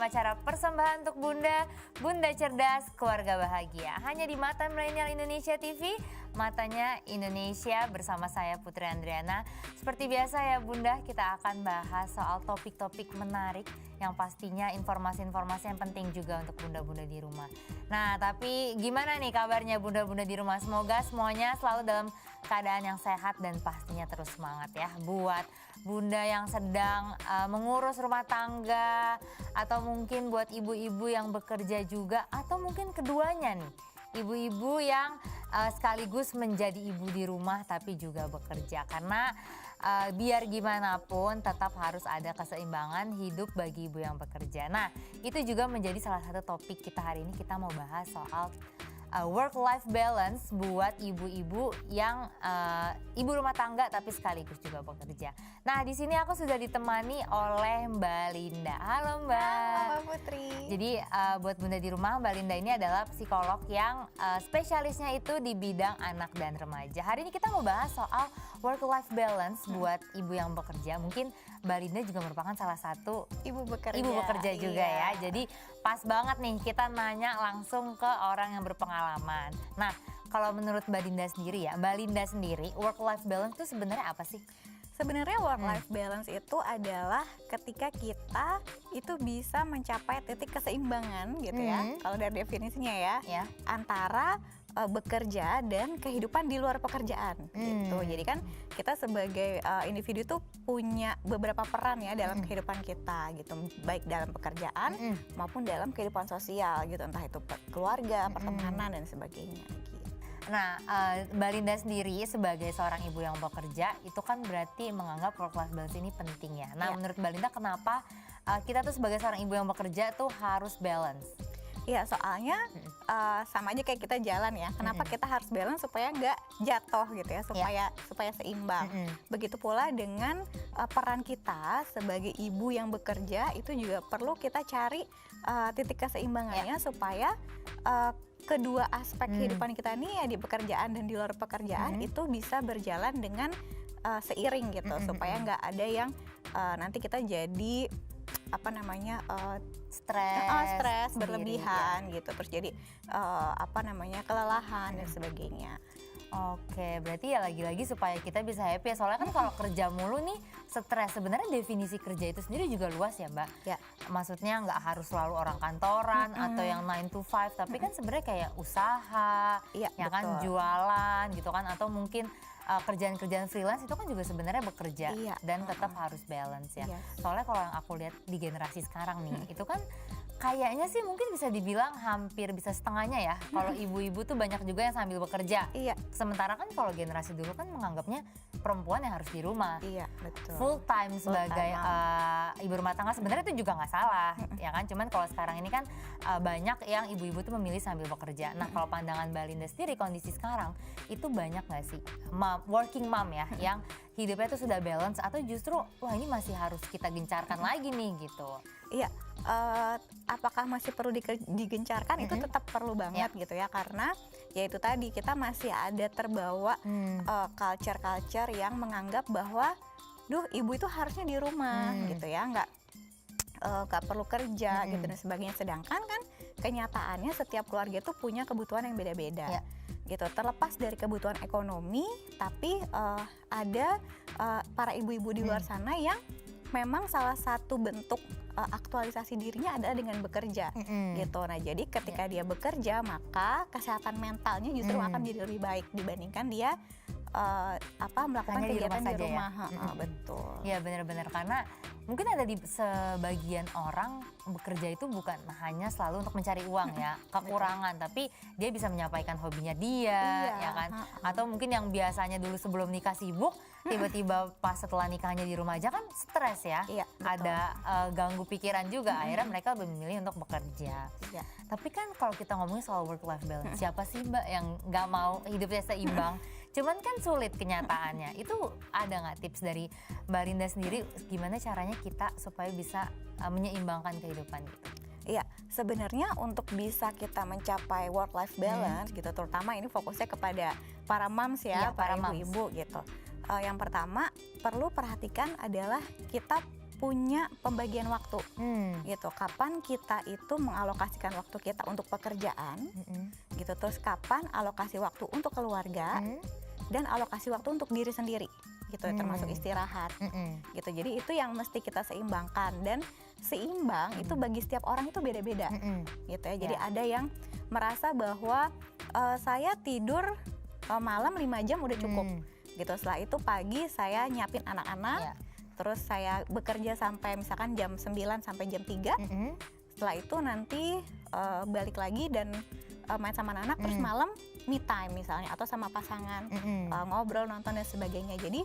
dalam acara persembahan untuk Bunda, Bunda Cerdas, Keluarga Bahagia. Hanya di Mata Milenial Indonesia TV, matanya Indonesia bersama saya Putri Andriana. Seperti biasa ya Bunda, kita akan bahas soal topik-topik menarik yang pastinya informasi-informasi yang penting juga untuk bunda-bunda di rumah. Nah, tapi gimana nih kabarnya bunda-bunda di rumah? Semoga semuanya selalu dalam keadaan yang sehat dan pastinya terus semangat ya. Buat bunda yang sedang mengurus rumah tangga, atau mungkin buat ibu-ibu yang bekerja juga, atau mungkin keduanya nih. Ibu-ibu yang sekaligus menjadi ibu di rumah tapi juga bekerja. Karena biar gimana pun tetap harus ada keseimbangan hidup bagi ibu yang bekerja. Nah, itu juga menjadi salah satu topik kita hari ini. Kita mau bahas soal work-life balance buat ibu-ibu yang ibu rumah tangga tapi sekaligus juga bekerja. Nah, di sini aku sudah ditemani oleh Mbak Linda. Halo Mbak. Halo Mbak Putri. Jadi buat bunda di rumah, Mbak Linda ini adalah psikolog yang spesialisnya itu di bidang anak dan remaja. Hari ini kita mau bahas soal work-life balance buat ibu yang bekerja. Mungkin Mbak Linda juga merupakan salah satu Ibu bekerja juga ya. Jadi pas banget nih kita nanya langsung ke orang yang berpengalaman. Nah, kalau menurut Mbak Linda sendiri ya, Mbak Linda sendiri work-life balance itu sebenarnya apa sih? Sebenarnya work-life balance itu adalah ketika kita itu bisa mencapai titik keseimbangan gitu ya. Kalau dari definisinya ya. Antara bekerja dan kehidupan di luar pekerjaan gitu. Jadi kan kita sebagai individu tuh punya beberapa peran ya dalam kehidupan kita gitu, baik dalam pekerjaan maupun dalam kehidupan sosial gitu, entah itu keluarga, pertemanan dan sebagainya gitu. Nah, Mbak Linda sendiri sebagai seorang ibu yang bekerja itu kan berarti menganggap work-life balance ini penting ya. Nah, menurut Mbak Linda kenapa kita tuh sebagai seorang ibu yang bekerja tuh harus balance? Iya, soalnya sama aja kayak kita jalan ya. Kenapa kita harus balance supaya nggak jatuh gitu ya, supaya seimbang. Begitu pula dengan peran kita sebagai ibu yang bekerja itu juga perlu kita cari titik keseimbangannya supaya kedua aspek kehidupan kita nih ya, di pekerjaan dan di luar pekerjaan itu bisa berjalan dengan seiring gitu, supaya nggak ada yang nanti kita jadi stres berlebihan gitu, terus jadi kelelahan dan sebagainya. Oke, berarti ya lagi-lagi supaya kita bisa happy ya. Soalnya kan kalau kerja mulu nih stres. Sebenarnya definisi kerja itu sendiri juga luas ya Mbak. Ya. Maksudnya nggak harus selalu orang kantoran atau yang 9 to 5. Tapi kan sebenarnya kayak usaha, ya kan, jualan gitu kan. Atau mungkin kerjaan-kerjaan freelance itu kan juga sebenarnya bekerja dan tetap harus balance ya. Soalnya kalau yang aku lihat di generasi sekarang nih, itu kan kayaknya sih mungkin bisa dibilang hampir bisa setengahnya ya. Kalau ibu-ibu tuh banyak juga yang sambil bekerja. Sementara kan kalau generasi dulu kan menganggapnya perempuan yang harus di rumah. Betul. Full time sebagai ibu rumah tangga, sebenarnya itu juga nggak salah ya kan. Cuman kalau sekarang ini kan banyak yang ibu-ibu tuh memilih sambil bekerja. Nah, kalau pandangan Mbak Linda sendiri kondisi sekarang itu banyak nggak sih working mom ya yang hidupnya tuh sudah balance, atau justru wah ini masih harus kita gencarkan lagi nih gitu? Iya, apakah masih perlu digencarkan? Itu tetap perlu banget gitu ya, karena ya itu tadi kita masih ada terbawa culture yang menganggap bahwa ibu itu harusnya di rumah gitu ya, nggak perlu kerja gitu dan sebagainya. Sedangkan kan kenyataannya setiap keluarga itu punya kebutuhan yang beda-beda gitu, terlepas dari kebutuhan ekonomi. Tapi ada para ibu-ibu di luar sana yang memang salah satu bentuk aktualisasi dirinya adalah dengan bekerja gitu. Nah, jadi ketika dia bekerja, maka kesehatan mentalnya justru akan jadi lebih baik dibandingkan dia melakukan kegiatan di rumah. Betul. Ya, benar-benar, karena mungkin ada di sebagian orang bekerja itu bukan hanya selalu untuk mencari uang ya, kekurangan, tapi dia bisa menyampaikan hobinya dia, ya kan? Atau mungkin yang biasanya dulu sebelum nikah sibuk, tiba-tiba pas setelah nikahnya di rumah aja kan stres ya, ada ganggu pikiran juga, akhirnya mereka lebih memilih untuk bekerja. Tapi kan kalau kita ngomongin soal work-life balance, siapa sih Mbak yang nggak mau hidupnya seimbang? Cuman kan sulit kenyataannya. Itu ada nggak tips dari Mbak Linda sendiri gimana caranya kita supaya bisa menyeimbangkan kehidupan gitu? Iya, sebenarnya untuk bisa kita mencapai work-life balance gitu, terutama ini fokusnya kepada para moms ya, para ibu-ibu gitu. Yang pertama perlu perhatikan adalah kita punya pembagian waktu gitu. Kapan kita itu mengalokasikan waktu kita untuk pekerjaan gitu, terus kapan alokasi waktu untuk keluarga dan alokasi waktu untuk diri sendiri gitu, termasuk istirahat gitu. Jadi itu yang mesti kita seimbangkan, dan seimbang itu bagi setiap orang itu beda-beda gitu ya. Jadi ada yang merasa bahwa saya tidur malam 5 jam udah cukup gitu. Setelah itu pagi saya nyiapin anak-anak, terus saya bekerja sampai misalkan jam 9 sampai jam 3. Setelah itu nanti balik lagi dan main sama anak, terus malam me time misalnya, atau sama pasangan ngobrol, nonton dan sebagainya. Jadi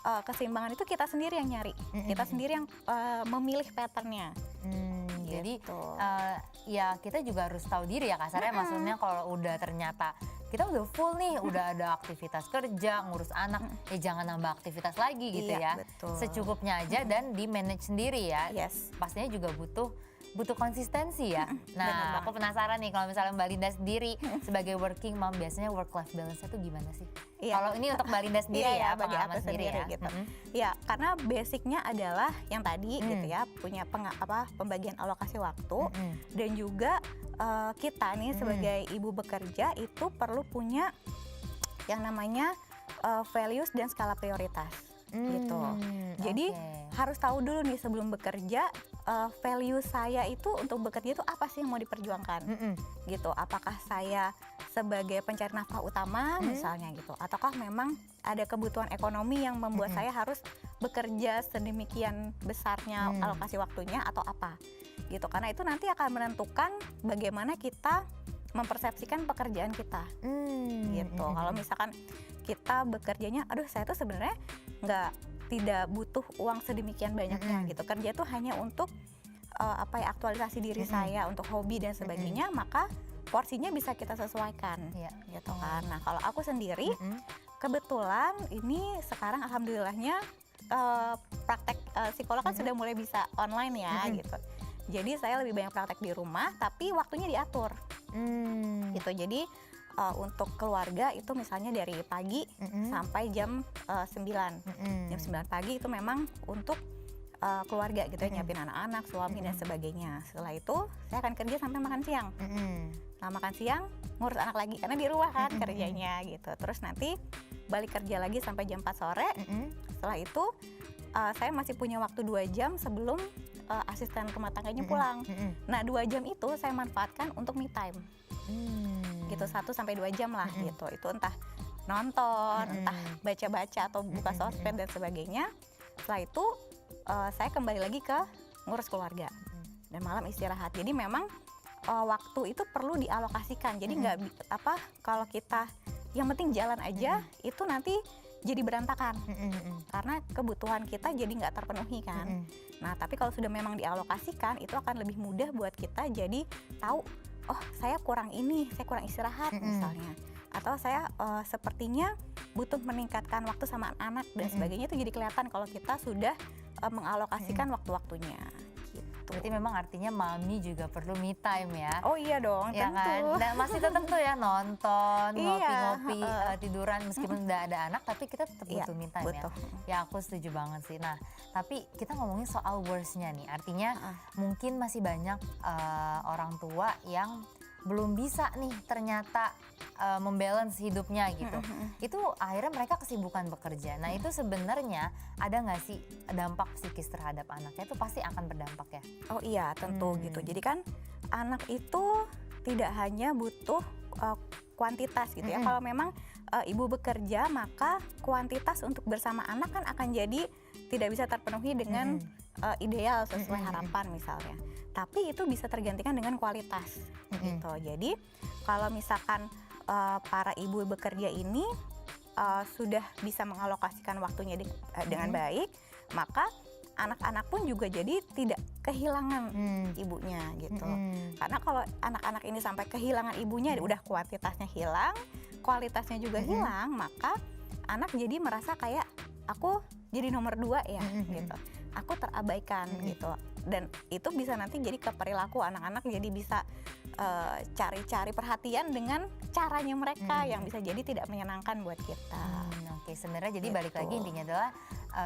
keseimbangan itu kita sendiri yang nyari, kita sendiri yang memilih patternnya. Jadi Gitu. ya kita juga harus tahu diri ya kasarnya, maksudnya kalau udah ternyata kita udah full nih, udah ada aktivitas kerja, ngurus anak, ya jangan nambah aktivitas lagi gitu Iya, ya. betul. Secukupnya aja dan di manage sendiri ya. Yes. Pastinya juga butuh konsistensi ya. bener Nah, banget. aku penasaran nih kalau misalnya Mbak Linda sendiri sebagai working mom, biasanya work life balance-nya tuh gimana sih? Iya. Kalau ini untuk Mbak Linda sendiri Iya, ya, bagi pengalaman aku sendiri ya. gitu. Ya, karena basicnya adalah yang tadi gitu ya, punya pembagian alokasi waktu, dan juga kita nih sebagai ibu bekerja itu perlu punya yang namanya values dan skala prioritas gitu. Jadi harus tahu dulu nih sebelum bekerja, value saya itu untuk bekerja itu apa sih yang mau diperjuangkan gitu. Apakah saya sebagai pencari nafkah utama misalnya gitu, ataukah memang ada kebutuhan ekonomi yang membuat saya harus bekerja sedemikian besarnya alokasi waktunya, atau apa gitu. Karena itu nanti akan menentukan bagaimana kita mempersepsikan pekerjaan kita gitu. Kalau misalkan kita bekerjanya, aduh saya tuh sebenarnya tidak butuh uang sedemikian banyaknya gitu, kerja itu hanya untuk aktualisasi diri saya, untuk hobi dan sebagainya, maka porsinya bisa kita sesuaikan gitu kan. Nah, kalau aku sendiri kebetulan ini sekarang alhamdulillahnya praktek psikolog kan sudah mulai bisa online ya gitu. Jadi saya lebih banyak praktek di rumah, tapi waktunya diatur gitu. Jadi untuk keluarga itu misalnya dari pagi sampai jam 9. Jam 9 pagi itu memang untuk keluarga gitu ya, nyiapin anak-anak, suami dan sebagainya. Setelah itu saya akan kerja sampai makan siang. Nah, makan siang ngurus anak lagi karena di rumah kan kerjanya gitu. Terus nanti balik kerja lagi sampai jam 4 sore. Setelah itu saya masih punya waktu 2 jam sebelum asisten rumah tangganya pulang. Nah, 2 jam itu saya manfaatkan untuk me time. Gitu, 1 sampai 2 jam lah gitu. Itu entah nonton, entah baca-baca atau buka sosmed dan sebagainya. Setelah itu saya kembali lagi ke ngurus keluarga dan malam istirahat. Jadi memang waktu itu perlu dialokasikan. Jadi nggak kalau kita yang penting jalan aja, itu nanti jadi berantakan karena kebutuhan kita jadi nggak terpenuhi kan. Nah, tapi kalau sudah memang dialokasikan, itu akan lebih mudah buat kita jadi tahu, oh saya kurang ini, saya kurang istirahat misalnya, atau saya sepertinya butuh meningkatkan waktu sama anak dan sebagainya. Itu jadi kelihatan kalau kita sudah mengalokasikan waktu-waktunya gitu. Berarti memang artinya mami juga perlu me time ya. Oh iya dong, Ya tentu. kan? Dan masih tetap tuh ya nonton, ngopi-ngopi, tiduran meskipun udah ada anak, tapi kita tetap butuh me time betul. ya. Ya aku setuju banget sih. Nah, tapi kita ngomongin soal worst-nya nih. Artinya mungkin masih banyak orang tua yang belum bisa nih ternyata membalance hidupnya gitu. Itu akhirnya mereka kesibukan bekerja. Nah, itu sebenarnya ada nggak sih dampak psikis terhadap anaknya? Itu pasti akan berdampak ya. Oh iya, tentu gitu. Jadi kan anak itu tidak hanya butuh kuantitas gitu ya. Kalau memang ibu bekerja, maka kuantitas untuk bersama anak kan akan jadi tidak bisa terpenuhi dengan ideal sesuai harapan misalnya. Tapi itu bisa tergantikan dengan kualitas gitu. Jadi kalau misalkan para ibu bekerja ini sudah bisa mengalokasikan waktunya dengan baik, maka anak-anak pun juga jadi tidak kehilangan ibunya gitu. Karena kalau anak-anak ini sampai kehilangan ibunya, udah kuantitasnya hilang, kualitasnya juga hilang, maka anak jadi merasa kayak aku jadi nomor 2 ya gitu. Aku terabaikan gitu. Dan itu bisa nanti jadi ke perilaku anak-anak, jadi bisa cari-cari perhatian dengan caranya mereka yang bisa jadi tidak menyenangkan buat kita. Oke, sebenarnya jadi Gitu. balik lagi intinya adalah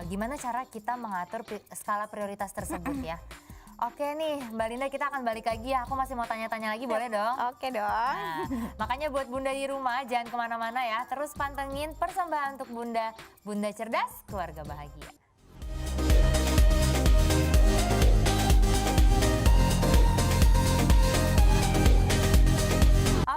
gimana cara kita mengatur skala prioritas tersebut ya. Oke nih, Mbak Linda, kita akan balik lagi ya. Aku masih mau tanya-tanya lagi, boleh dong? Oke dong. Nah, makanya buat Bunda di rumah jangan kemana-mana ya. Terus pantengin persembahan untuk Bunda, Bunda Cerdas, Keluarga Bahagia.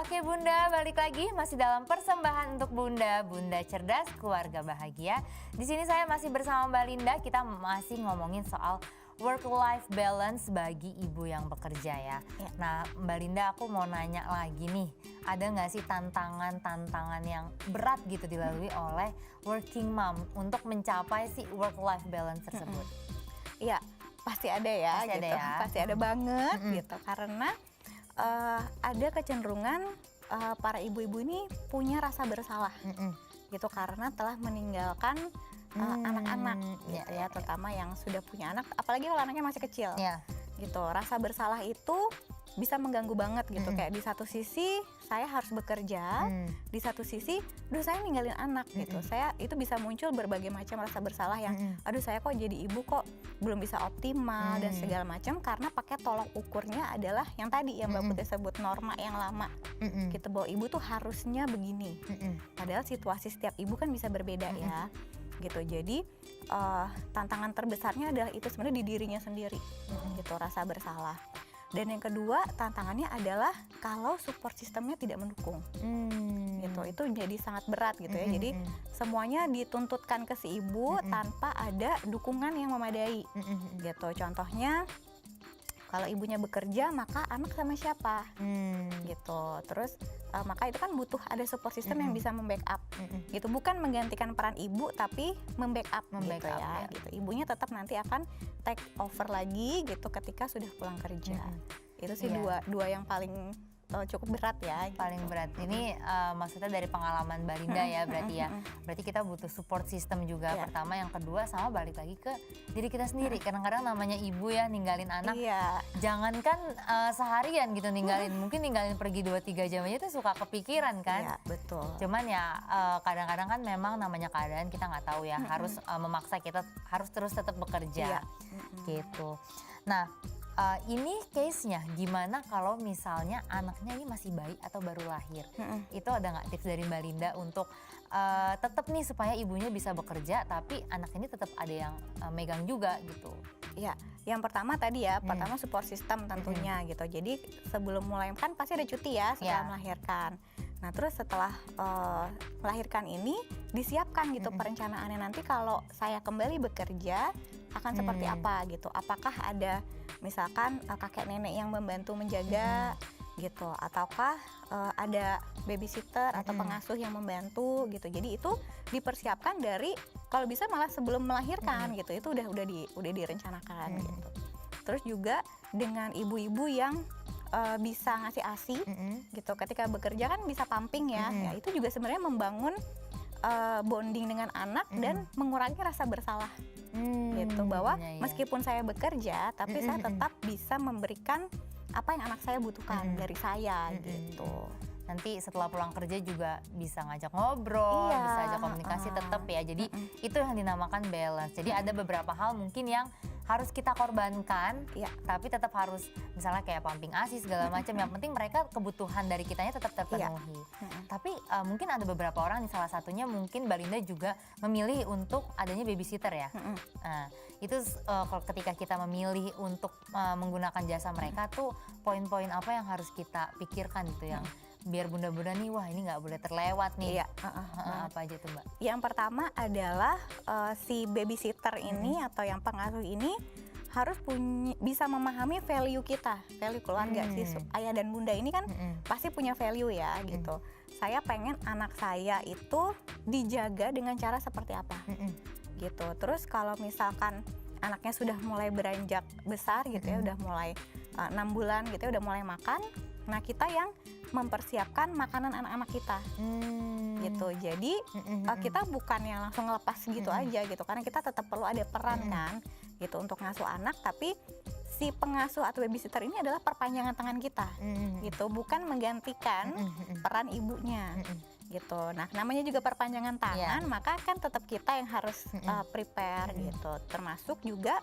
Oke Bunda, balik lagi masih dalam persembahan untuk Bunda, Bunda Cerdas, Keluarga Bahagia. Di sini saya masih bersama Mbak Linda, kita masih ngomongin soal work-life balance bagi ibu yang bekerja ya. Nah Mbak Linda, aku mau nanya lagi nih, ada nggak sih tantangan-tantangan yang berat gitu dilalui oleh working mom untuk mencapai si work-life balance tersebut? Iya, pasti ada ya, Pasti gitu. ada ya. Pasti ada banget gitu, karena ada kecenderungan para ibu-ibu ini punya rasa bersalah gitu karena telah meninggalkan anak-anak gitu ya, terutama yang sudah punya anak, apalagi kalau anaknya masih kecil gitu. Rasa bersalah itu bisa mengganggu banget gitu, kayak di satu sisi saya harus bekerja, di satu sisi aduh saya ninggalin anak gitu. Saya itu bisa muncul berbagai macam rasa bersalah yang aduh saya kok jadi ibu kok belum bisa optimal dan segala macam, karena pakai tolok ukurnya adalah yang tadi yang Mbak Putri sebut, norma yang lama gitu, bahwa ibu tuh harusnya begini. Padahal situasi setiap ibu kan bisa berbeda ya gitu. Jadi tantangan terbesarnya adalah itu sebenarnya di dirinya sendiri gitu, rasa bersalah. Dan yang kedua tantangannya adalah kalau support sistemnya tidak mendukung gitu, itu jadi sangat berat gitu ya. Jadi semuanya dituntutkan ke si ibu tanpa ada dukungan yang memadai gitu. Contohnya kalau ibunya bekerja maka anak sama siapa gitu. Terus maka itu kan butuh ada support system yang bisa membackup gitu, bukan menggantikan peran ibu tapi membackup gitu ya, gitu. Ibunya tetap nanti akan take over lagi gitu ketika sudah pulang kerja. Itu sih dua yang paling cukup berat ya gitu. Paling berat ini maksudnya dari pengalaman Mbak Linda ya berarti ya. Berarti kita butuh support system juga pertama, yang kedua sama balik lagi ke diri kita sendiri. Kadang-kadang namanya ibu ya, ninggalin anak jangankan seharian gitu ninggalin, mungkin ninggalin pergi 2-3 jam aja tuh suka kepikiran kan. Iya, betul. Cuman ya kadang-kadang kan memang namanya keadaan kita nggak tahu ya, harus memaksa kita harus terus tetap bekerja gitu. Nah ini case-nya gimana kalau misalnya anaknya ini masih bayi atau baru lahir? Itu ada nggak tips dari Mbak Linda untuk tetap nih supaya ibunya bisa bekerja tapi anak ini tetap ada yang megang juga gitu? Ya, yang pertama tadi ya, pertama support system tentunya gitu. Jadi sebelum mulai kan pasti ada cuti ya setelah melahirkan. Nah terus setelah melahirkan ini disiapkan gitu perencanaannya, nanti kalau saya kembali bekerja akan seperti apa gitu. Apakah ada misalkan kakek nenek yang membantu menjaga gitu, ataukah ada babysitter atau pengasuh yang membantu gitu. Jadi itu dipersiapkan dari kalau bisa malah sebelum melahirkan gitu. Itu udah direncanakan gitu. Terus juga dengan ibu-ibu yang bisa ngasih ASI gitu. Ketika bekerja kan bisa pumping ya. Ya itu juga sebenarnya membangun bonding dengan anak dan mengurangi rasa bersalah gitu, bahwa meskipun saya bekerja tapi saya tetap bisa memberikan apa yang anak saya butuhkan dari saya gitu. Nanti setelah pulang kerja juga bisa ngajak ngobrol, bisa ajak komunikasi tetap ya. Jadi itu yang dinamakan balance. Jadi ada beberapa hal mungkin yang harus kita korbankan, tapi tetap harus misalnya kayak pumping ASI segala macam. Yang penting mereka kebutuhan dari kitanya tetap terpenuhi. Tapi mungkin ada beberapa orang, salah satunya mungkin Mbak Linda juga memilih untuk adanya babysitter ya. Nah, itu ketika kita memilih untuk menggunakan jasa mereka tuh poin-poin apa yang harus kita pikirkan gitu yang biar bunda-bunda nih, wah ini nggak boleh terlewat nih. Apa aja tuh Mbak? Yang pertama adalah si babysitter ini atau yang pengasuh ini harus bisa memahami value kita, value keluarga. Si ayah dan bunda ini kan pasti punya value ya gitu. Saya pengen anak saya itu dijaga dengan cara seperti apa gitu. Terus kalau misalkan anaknya sudah mulai beranjak besar gitu ya, udah mulai 6 bulan gitu ya, udah mulai makan, nah kita yang mempersiapkan makanan anak-anak kita gitu. Jadi kita bukannya langsung ngelepas gitu aja gitu, karena kita tetap perlu ada peran kan gitu untuk ngasuh anak, tapi si pengasuh atau babysitter ini adalah perpanjangan tangan kita gitu, bukan menggantikan peran ibunya gitu. Nah, namanya juga perpanjangan tangan, maka kan tetap kita yang harus prepare gitu. Termasuk juga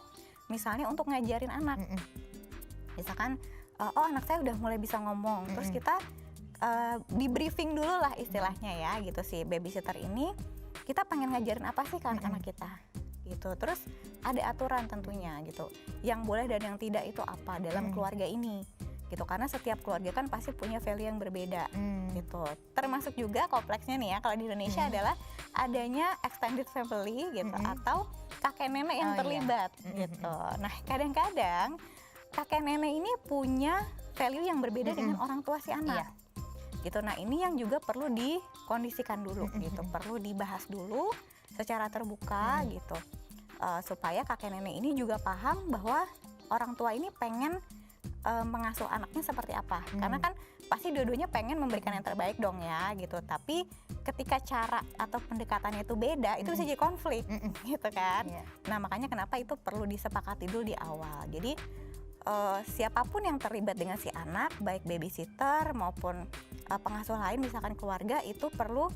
misalnya untuk ngajarin anak. Misalkan oh anak saya udah mulai bisa ngomong, terus kita di briefing dulu lah istilahnya ya gitu, si babysitter ini kita pengen ngajarin apa sih ke anak-anak kita gitu. Terus ada aturan tentunya gitu, yang boleh dan yang tidak itu apa dalam keluarga ini gitu, karena setiap keluarga kan pasti punya value yang berbeda gitu. Termasuk juga kompleksnya nih ya kalau di Indonesia adalah adanya extended family gitu, atau kakek nenek yang terlibat gitu. Nah, kadang-kadang kakek nenek ini punya value yang berbeda dengan orang tua si anak gitu. Nah, ini yang juga perlu dikondisikan dulu gitu, perlu dibahas dulu secara terbuka gitu, supaya kakek nenek ini juga paham bahwa orang tua ini pengen mengasuh anaknya seperti apa. Karena kan pasti dua-duanya pengen memberikan yang terbaik dong ya gitu, tapi ketika cara atau pendekatannya itu beda, itu bisa jadi konflik gitu kan. Nah, makanya kenapa itu perlu disepakati dulu di awal. Jadi siapapun yang terlibat dengan si anak, baik babysitter maupun pengasuh lain misalkan keluarga, itu perlu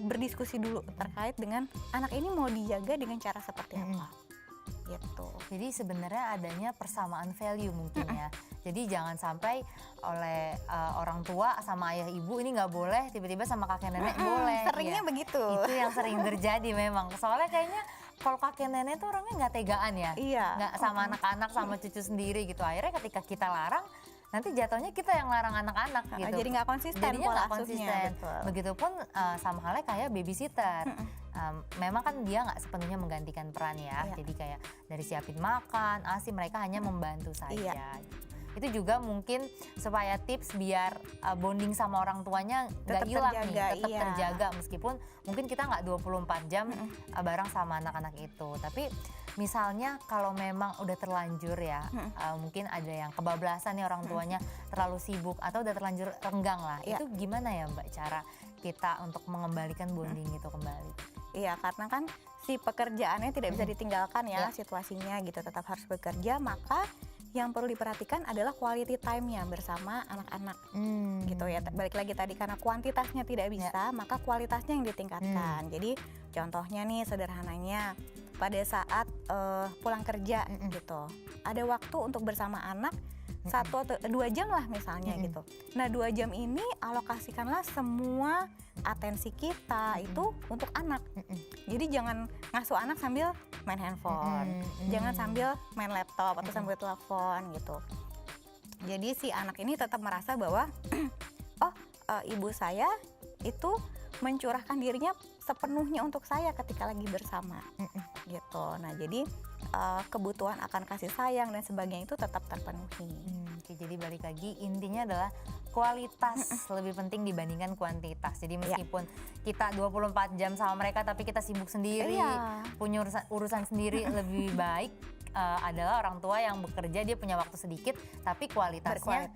berdiskusi dulu terkait dengan anak ini mau dijaga dengan cara seperti apa gitu. Jadi sebenarnya adanya persamaan value mungkin ya. Jadi jangan sampai oleh orang tua sama ayah ibu ini nggak boleh, tiba-tiba sama kakek nenek boleh. Seringnya begitu. Itu yang sering terjadi memang. Soalnya kayaknya kalau kakek nenek tuh orangnya nggak tegaan ya. Nggak sama anak-anak, sama cucu sendiri gitu. Akhirnya ketika kita larang, nanti jatuhnya kita yang larang anak-anak gitu. Jadi nggak konsisten. Jadinya nggak konsisten. Begitupun sama halnya kayak babysitter. Memang kan dia nggak sepenuhnya menggantikan peran ya. Jadi kayak dari siapin makan, ASI, mereka hanya membantu saja. Itu juga mungkin supaya tips biar bonding sama orang tuanya nggak hilang nih, tetap terjaga meskipun mungkin kita nggak 24 jam bareng sama anak-anak itu. Tapi misalnya kalau memang udah terlanjur ya, mungkin ada yang kebablasan nih orang tuanya, terlalu sibuk atau udah terlanjur renggang lah. Itu gimana ya Mbak cara kita untuk mengembalikan bonding itu kembali? Iya, karena kan si pekerjaannya tidak bisa ditinggalkan ya situasinya gitu, tetap harus bekerja. Maka yang perlu diperhatikan adalah quality time-nya bersama anak-anak gitu ya. Balik lagi tadi, karena kuantitasnya tidak bisa, maka kualitasnya yang ditingkatkan. Jadi contohnya nih sederhananya, pada saat pulang kerja gitu, ada waktu untuk bersama anak 1 atau 2 jam lah misalnya gitu. Nah, 2 jam ini alokasikanlah semua atensi kita itu untuk anak. Jadi jangan ngasuh anak sambil main handphone, jangan sambil main laptop atau sambil telepon gitu. Jadi si anak ini tetap merasa bahwa ibu saya itu mencurahkan dirinya sepenuhnya untuk saya ketika lagi bersama gitu. Nah, jadi kebutuhan akan kasih sayang dan sebagainya itu tetap terpenuhi. Jadi balik lagi, intinya adalah kualitas lebih penting dibandingkan kuantitas. Jadi meskipun kita 24 jam sama mereka tapi kita sibuk sendiri, punya urusan sendiri, lebih baik adalah orang tua yang bekerja, dia punya waktu sedikit tapi kualitasnya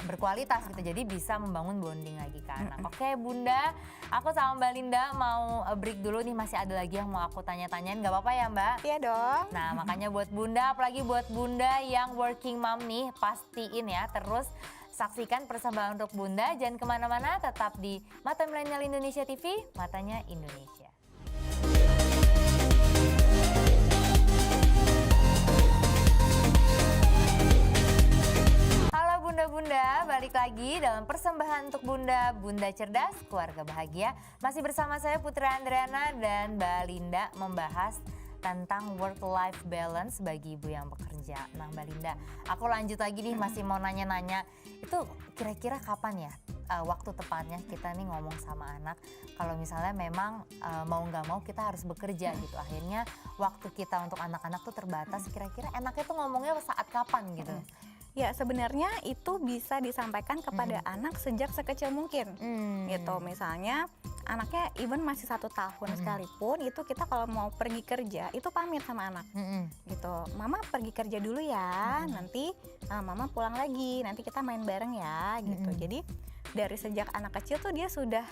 berkualitas gitu. Jadi bisa membangun bonding lagi ke anak. Oke Bunda, aku sama Mbak Linda mau break dulu nih, masih ada lagi yang mau aku tanya-tanyain, gak apa-apa ya Mbak? Iya dong. Nah, makanya buat Bunda, apalagi buat Bunda yang working mom nih, pastiin ya terus saksikan persembahan untuk Bunda. Jangan kemana-mana, tetap di Mata Milenial Indonesia TV, matanya Indonesia. Halo Bunda-Bunda, balik lagi dalam persembahan untuk Bunda, Bunda Cerdas, Keluarga Bahagia. Masih bersama saya Putri Andriana dan Mbak Linda membahas tentang work-life balance bagi ibu yang bekerja. Nah Mbak Linda, aku lanjut lagi nih, masih mau nanya-nanya. Itu kira-kira kapan ya waktu tepatnya kita nih ngomong sama anak kalau misalnya memang mau nggak mau kita harus bekerja gitu. Akhirnya waktu kita untuk anak-anak tuh terbatas, kira-kira enaknya tuh ngomongnya saat kapan gitu? Ya, sebenarnya itu bisa disampaikan kepada anak sejak sekecil mungkin gitu. Misalnya anaknya even masih 1 tahun sekalipun, itu kita kalau mau pergi kerja itu pamit sama anak gitu. Mama pergi kerja dulu ya, nanti mama pulang lagi, nanti kita main bareng ya gitu. Jadi dari sejak anak kecil tuh dia sudah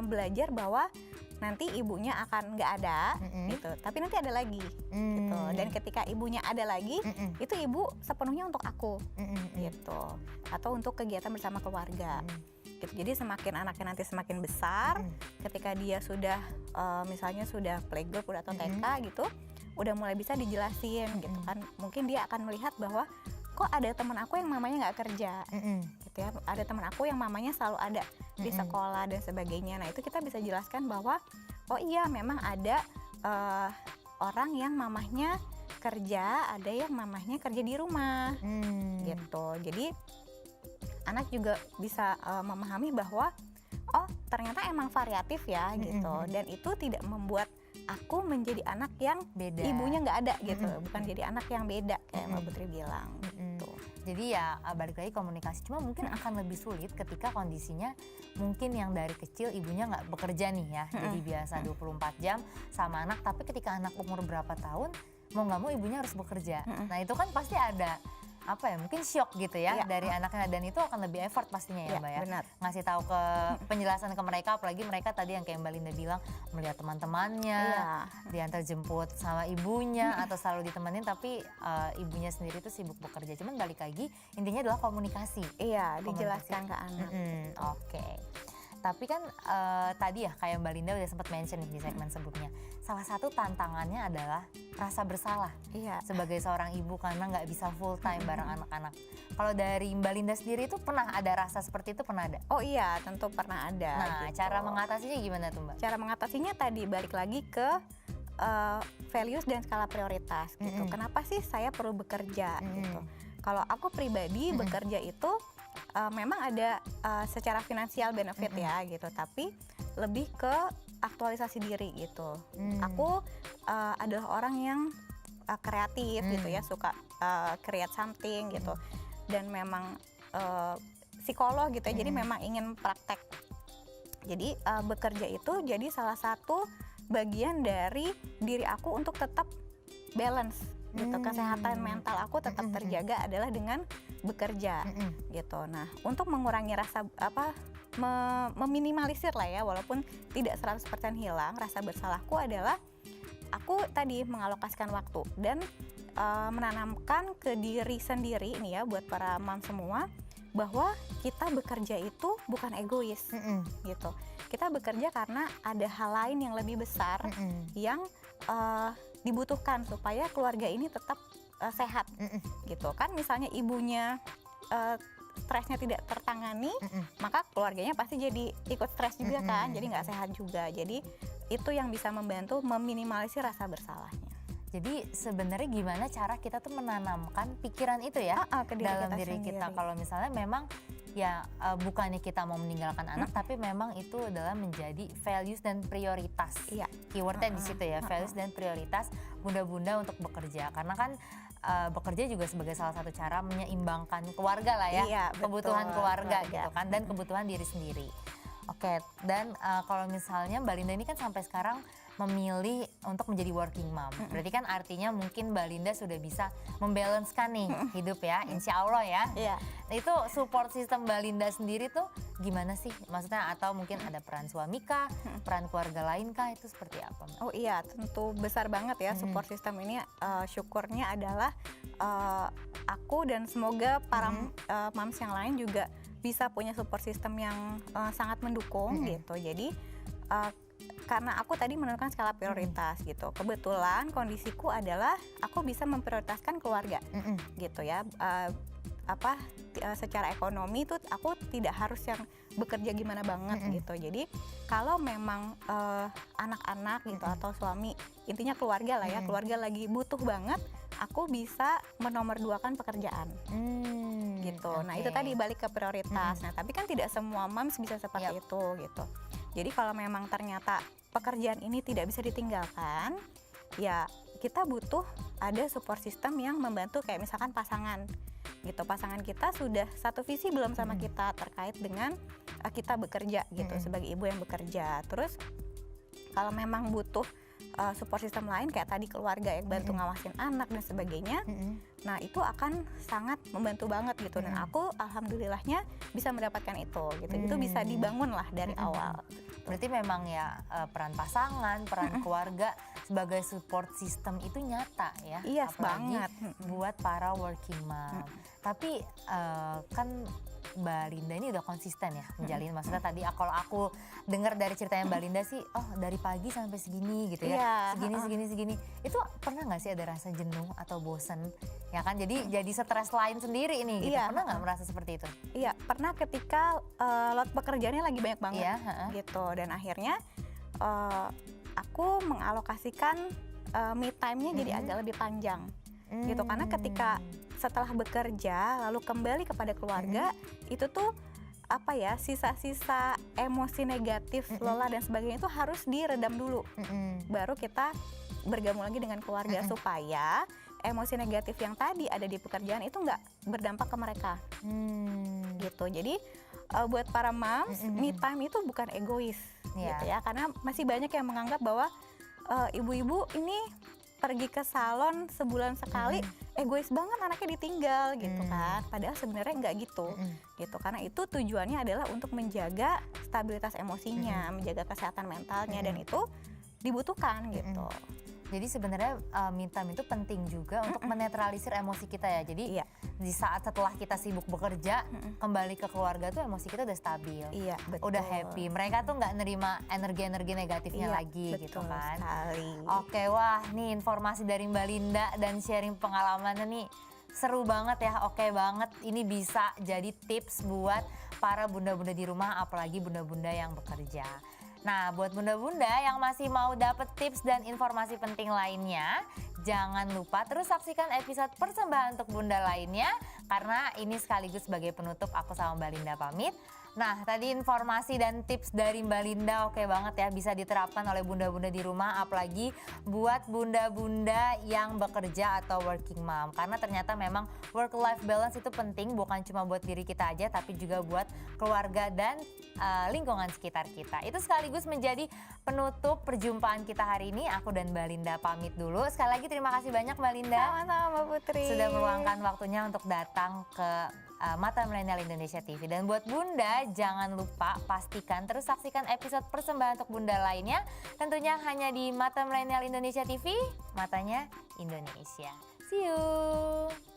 belajar bahwa nanti ibunya akan nggak ada gitu, tapi nanti ada lagi gitu. Dan ketika ibunya ada lagi, itu ibu sepenuhnya untuk aku gitu, atau untuk kegiatan bersama keluarga. gitu. Jadi semakin anaknya nanti semakin besar, ketika dia sudah misalnya sudah playgroup atau TK gitu, udah mulai bisa dijelasin gitu kan. Mungkin dia akan melihat bahwa kok ada teman aku yang mamanya nggak kerja gitu ya, ada teman aku yang mamanya selalu ada di sekolah dan sebagainya. Nah itu kita bisa jelaskan bahwa oh iya memang ada orang yang mamahnya kerja, ada yang mamahnya kerja di rumah gitu. Jadi anak juga bisa memahami bahwa oh ternyata emang variatif ya gitu, dan itu tidak membuat aku menjadi anak yang beda, ibunya nggak ada gitu, bukan jadi anak yang beda kayak Mbak Putri bilang gitu. Jadi ya balik lagi komunikasi, cuma mungkin akan lebih sulit ketika kondisinya mungkin yang dari kecil ibunya nggak bekerja nih ya, jadi biasa 24 jam sama anak, tapi ketika anak umur berapa tahun mau nggak mau ibunya harus bekerja. Nah itu kan pasti ada apa ya, mungkin shock gitu ya dari anaknya, dan itu akan lebih effort pastinya ya Mbak ya, benar. ngasih tahu ke penjelasan ke mereka, apalagi mereka tadi yang kayak Mbak Linda bilang melihat teman-temannya diantar jemput sama ibunya atau selalu ditemenin, tapi ibunya sendiri tuh sibuk bekerja. Cuman balik lagi intinya adalah komunikasi. Dijelaskan ke anak. Oke. Tapi kan tadi ya kayak Mbak Linda udah sempat mention nih di segmen sebelumnya, salah satu tantangannya adalah rasa bersalah sebagai seorang ibu karena nggak bisa full time bareng anak-anak. Kalau dari Mbak Linda sendiri itu pernah ada rasa seperti itu, pernah ada? Oh iya, tentu pernah ada. Nah gitu. cara mengatasinya gimana tuh Mbak? Cara mengatasinya tadi balik lagi ke values dan skala prioritas gitu. Kenapa sih saya perlu bekerja gitu? Kalau aku pribadi bekerja itu memang ada secara finansial benefit ya gitu, tapi lebih ke aktualisasi diri gitu. Aku adalah orang yang kreatif gitu ya, suka create something gitu, dan memang psikolog gitu ya, jadi memang ingin praktek. Jadi bekerja itu jadi salah satu bagian dari diri aku untuk tetap balance gitu. Kesehatan mental aku tetap terjaga adalah dengan bekerja gitu. Nah untuk mengurangi rasa meminimalisir lah ya, walaupun tidak 100% hilang rasa bersalahku, adalah aku tadi mengalokasikan waktu dan menanamkan ke diri sendiri ini ya, buat para mom semua, bahwa kita bekerja itu bukan egois gitu. Kita bekerja karena ada hal lain yang lebih besar yang dibutuhkan supaya keluarga ini tetap sehat gitu kan. Misalnya ibunya stresnya tidak tertangani, maka keluarganya pasti jadi ikut stres juga kan, jadi nggak sehat juga. Jadi itu yang bisa membantu meminimalisir rasa bersalahnya. Jadi sebenarnya gimana cara kita tuh menanamkan pikiran itu ya ke diri dalam kita diri sendiri. kita. Kalau misalnya memang ya bukannya kita mau meninggalkan anak, tapi memang itu adalah menjadi values dan prioritas. Keywordnya di situ ya, values dan prioritas bunda-bunda untuk bekerja. Karena kan bekerja juga sebagai salah satu cara menyeimbangkan keluarga lah ya, kebutuhan keluarga gitu kan, dan kebutuhan diri sendiri. Oke, dan kalau misalnya Mbak Linda ini kan sampai sekarang memilih untuk menjadi working mom, berarti kan artinya mungkin Mbak Linda sudah bisa membalancekan nih hidup ya, insya Allah ya. Nah, itu support system Mbak Linda sendiri tuh gimana sih? Maksudnya atau mungkin ada peran suami kah, peran keluarga lain kah, itu seperti apa Mbak? Oh iya, tentu besar banget ya support system ini. Syukurnya adalah aku dan semoga para moms yang lain juga bisa punya support system yang sangat mendukung gitu. Jadi karena aku tadi menentukan skala prioritas gitu. Kebetulan kondisiku adalah aku bisa memprioritaskan keluarga gitu ya. Secara ekonomi tuh aku tidak harus yang bekerja gimana banget gitu. Jadi kalau memang anak-anak gitu atau suami, intinya keluarga lah ya, keluarga lagi butuh banget, aku bisa menomorduakan pekerjaan gitu. Nah itu tadi balik ke prioritas. Nah tapi kan tidak semua moms bisa seperti itu gitu. Jadi kalau memang ternyata pekerjaan ini tidak bisa ditinggalkan, ya kita butuh ada support system yang membantu, kayak misalkan pasangan gitu. Pasangan kita sudah satu visi belum sama kita terkait dengan kita bekerja gitu, sebagai ibu yang bekerja. Terus kalau memang butuh support system lain kayak tadi keluarga yang bantu ngawasin anak dan sebagainya, nah itu akan sangat membantu banget gitu. Dan aku alhamdulillahnya bisa mendapatkan itu gitu. Itu bisa dibangun lah dari awal. Berarti memang ya peran pasangan, peran keluarga sebagai support system itu nyata ya. Iya apalagi banget. Buat para working mom. Tapi kan Mbak Linda ini udah konsisten ya menjalin, maksudnya tadi kalau aku dengar dari ceritanya Mbak Linda sih, oh dari pagi sampai segini gitu ya, segini. Itu pernah nggak sih ada rasa jenuh atau bosen? Ya kan, jadi stres lain sendiri ini gitu. Pernah nggak merasa seperti itu? Iya, pernah ketika load pekerjaannya lagi banyak banget gitu, dan akhirnya aku mengalokasikan me time-nya jadi agak lebih panjang gitu, karena ketika setelah bekerja lalu kembali kepada keluarga itu tuh apa ya, sisa-sisa emosi negatif, lelah dan sebagainya itu harus diredam dulu, baru kita bergabung lagi dengan keluarga supaya emosi negatif yang tadi ada di pekerjaan itu nggak berdampak ke mereka gitu. Jadi buat para moms, me time itu bukan egois gitu ya, karena masih banyak yang menganggap bahwa ibu-ibu ini pergi ke salon sebulan sekali, egois banget anaknya ditinggal gitu kan. Padahal sebenarnya nggak gitu, gitu. Karena itu tujuannya adalah untuk menjaga stabilitas emosinya, menjaga kesehatan mentalnya, dan itu dibutuhkan gitu. Jadi sebenarnya me time itu penting juga untuk menetralisir emosi kita ya. Jadi di saat setelah kita sibuk bekerja, kembali ke keluarga tuh emosi kita udah stabil, udah happy. Mereka tuh nggak nerima energi-energi negatifnya lagi gitu kan. Oke, wah nih informasi dari Mbak Linda dan sharing pengalamannya nih seru banget ya, oke banget. Ini bisa jadi tips buat para bunda-bunda di rumah, apalagi bunda-bunda yang bekerja. Nah, buat bunda-bunda yang masih mau dapet tips dan informasi penting lainnya, jangan lupa terus saksikan episode persembahan untuk bunda lainnya, karena ini sekaligus sebagai penutup aku sama Mbak Linda pamit. Nah, tadi informasi dan tips dari Mbak Linda oke banget ya, bisa diterapkan oleh bunda-bunda di rumah, apalagi buat bunda-bunda yang bekerja atau working mom. Karena ternyata memang work-life balance itu penting, bukan cuma buat diri kita aja, tapi juga buat keluarga dan lingkungan sekitar kita. Itu sekaligus menjadi penutup perjumpaan kita hari ini. Aku dan Mbak Linda pamit dulu. Sekali lagi terima kasih banyak Mbak Linda. Sama-sama Mbak Putri. Sudah meluangkan waktunya untuk datang ke Mata Milenial Indonesia TV. Dan buat bunda, jangan lupa pastikan terus saksikan episode persembahan untuk bunda lainnya. Tentunya hanya di Mata Milenial Indonesia TV, matanya Indonesia. See you.